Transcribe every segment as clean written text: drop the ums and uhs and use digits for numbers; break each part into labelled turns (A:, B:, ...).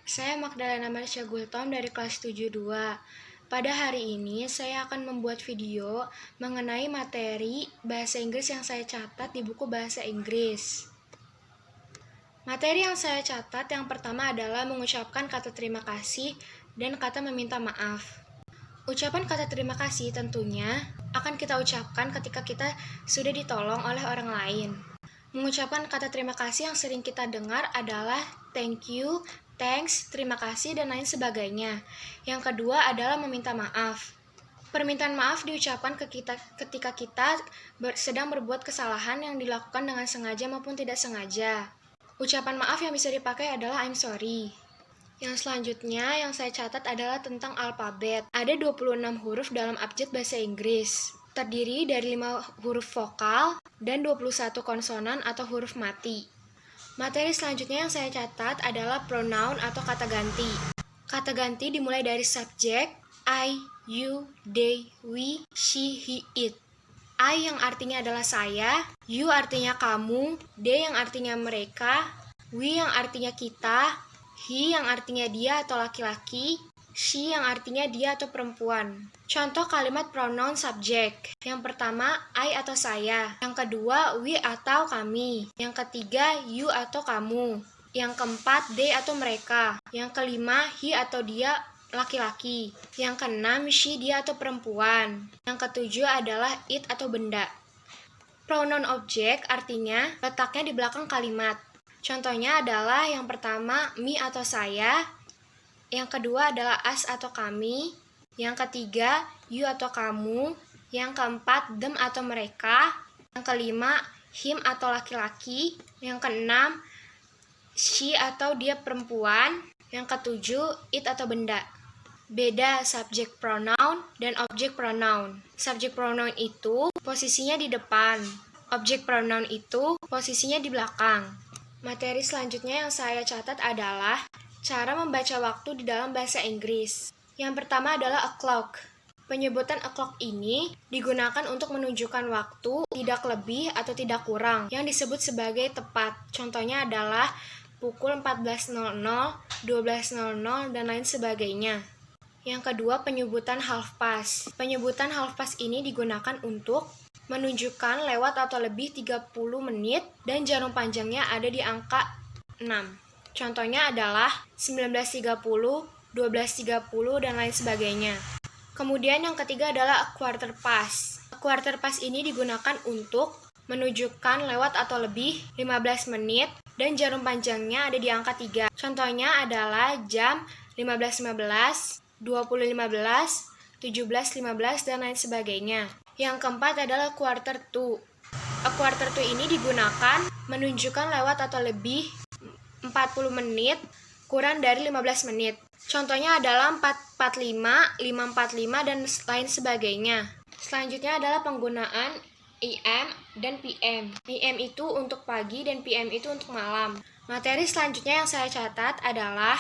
A: Saya Magdalena Marsha Gultom dari kelas 72. Pada hari ini, saya akan membuat video mengenai materi bahasa Inggris yang saya catat di buku bahasa Inggris. Materi yang saya catat yang pertama adalah mengucapkan kata terima kasih dan kata meminta maaf. Ucapan kata terima kasih tentunya akan kita ucapkan ketika kita sudah ditolong oleh orang lain. Mengucapkan kata terima kasih yang sering kita dengar adalah thank you, thanks, terima kasih, dan lain sebagainya. Yang kedua adalah meminta maaf. Permintaan maaf diucapkan ketika kita sedang berbuat kesalahan yang dilakukan dengan sengaja maupun tidak sengaja. Ucapan maaf yang bisa dipakai adalah I'm sorry. Yang selanjutnya yang saya catat adalah tentang alfabet. Ada 26 huruf dalam abjad bahasa Inggris. Terdiri dari 5 huruf vokal dan 21 konsonan atau huruf mati. Materi selanjutnya yang saya catat adalah pronoun atau kata ganti. Kata ganti dimulai dari subjek, I, you, they, we, she, he, it. I yang artinya adalah saya, you artinya kamu, they yang artinya mereka, we yang artinya kita, he yang artinya dia atau laki-laki, she yang artinya dia atau perempuan. Contoh kalimat pronoun subjek. Yang pertama, I atau saya. Yang kedua, we atau kami. Yang ketiga, you atau kamu. Yang keempat, they atau mereka. Yang kelima, he atau dia laki-laki. Yang keenam, she dia atau perempuan. Yang ketujuh adalah it atau benda. Pronoun objek artinya letaknya di belakang kalimat. Contohnya adalah yang pertama, me atau saya. Yang kedua adalah us atau kami. Yang ketiga, you atau kamu. Yang keempat, them atau mereka. Yang kelima, him atau laki-laki. Yang keenam, she atau dia perempuan. Yang ketujuh, it atau benda. Beda subject pronoun dan object pronoun. Subject pronoun itu posisinya di depan. Object pronoun itu posisinya di belakang. Materi selanjutnya yang saya catat adalah cara membaca waktu di dalam bahasa Inggris. Yang pertama adalah o'clock. Penyebutan o'clock ini digunakan untuk menunjukkan waktu tidak lebih atau tidak kurang yang disebut sebagai tepat. Contohnya adalah pukul 14.00, 12.00, dan lain sebagainya. Yang kedua, penyebutan half past. Penyebutan half past ini digunakan untuk menunjukkan lewat atau lebih 30 menit dan jarum panjangnya ada di angka 6. Contohnya adalah 19.30, 12.30, dan lain sebagainya. Kemudian yang ketiga adalah a quarter past. A quarter past ini digunakan untuk menunjukkan lewat atau lebih 15 menit dan jarum panjangnya ada di angka 3. Contohnya adalah jam 15.15, 20.15, 17.15, dan lain sebagainya. Yang keempat adalah quarter to. A quarter to ini digunakan menunjukkan lewat atau lebih 40 menit kurang dari 15 menit. Contohnya adalah 4.45, 5.45, dan lain sebagainya. Selanjutnya adalah penggunaan AM dan PM. AM itu untuk pagi dan PM itu untuk malam. Materi selanjutnya yang saya catat adalah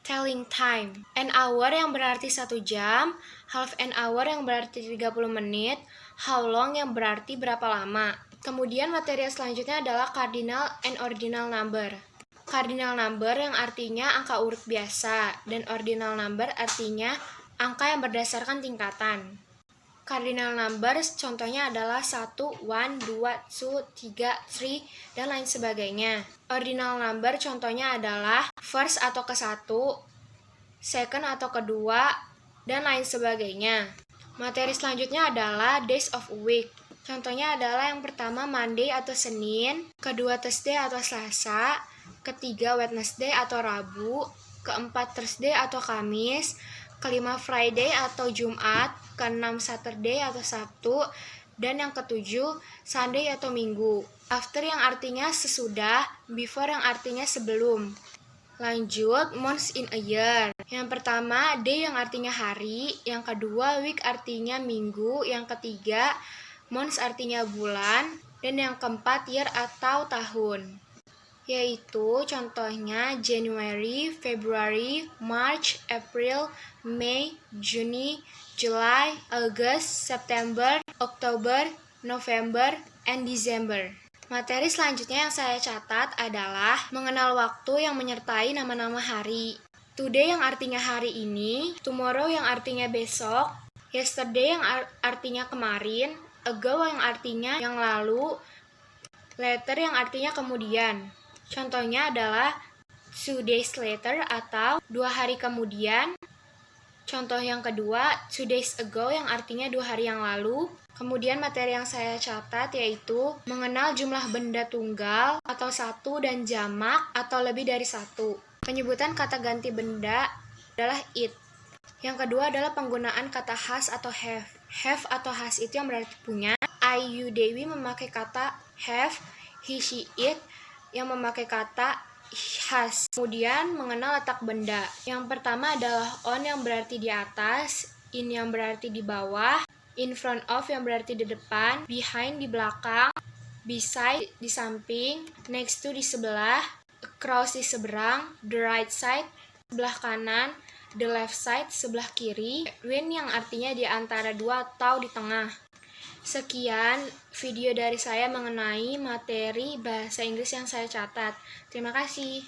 A: telling time. An hour yang berarti 1 jam, half an hour yang berarti 30 menit, how long yang berarti berapa lama. Kemudian materi selanjutnya adalah cardinal and ordinal number. Cardinal number yang artinya angka urut biasa, dan ordinal number artinya angka yang berdasarkan tingkatan. Cardinal numbers contohnya adalah 1, 1, 2, 3, 3, dan lain sebagainya. Ordinal number contohnya adalah first atau ke-1, second atau kedua, dan lain sebagainya. Materi selanjutnya adalah days of a week. Contohnya adalah yang pertama Monday atau Senin, kedua Thursday atau Selasa, ketiga Wednesday atau Rabu, keempat Thursday atau Kamis, kelima Friday atau Jumat, keenam Saturday atau Sabtu, dan yang ketujuh Sunday atau Minggu. After yang artinya sesudah, before yang artinya sebelum. Lanjut, months in a year. Yang pertama, day yang artinya hari, yang kedua week artinya minggu, yang ketiga months artinya bulan, dan yang keempat year atau tahun. Yaitu contohnya January, February, March, April, May, June, July, August, September, October, November, and December. Materi selanjutnya yang saya catat adalah mengenal waktu yang menyertai nama-nama hari. Today yang artinya hari ini, tomorrow yang artinya besok, yesterday yang artinya kemarin, ago yang artinya yang lalu, later yang artinya kemudian. Contohnya adalah 2 days later atau 2 hari kemudian. Contoh yang kedua, 2 days ago yang artinya 2 hari yang lalu. Kemudian materi yang saya catat yaitu mengenal jumlah benda tunggal atau satu dan jamak atau lebih dari satu. Penyebutan kata ganti benda adalah it. Yang kedua adalah penggunaan kata has atau have. Have atau has itu yang berarti punya. I, you, Dewi memakai kata have. He, she, it yang memakai kata has. Kemudian mengenal letak benda. Yang pertama adalah on yang berarti di atas, in yang berarti di bawah, in front of yang berarti di depan, behind di belakang, beside di samping, next to di sebelah, across di seberang, the right side sebelah kanan, the left side sebelah kiri, when yang artinya di antara dua atau di tengah. Sekian video dari saya mengenai materi bahasa Inggris yang saya catat. Terima kasih.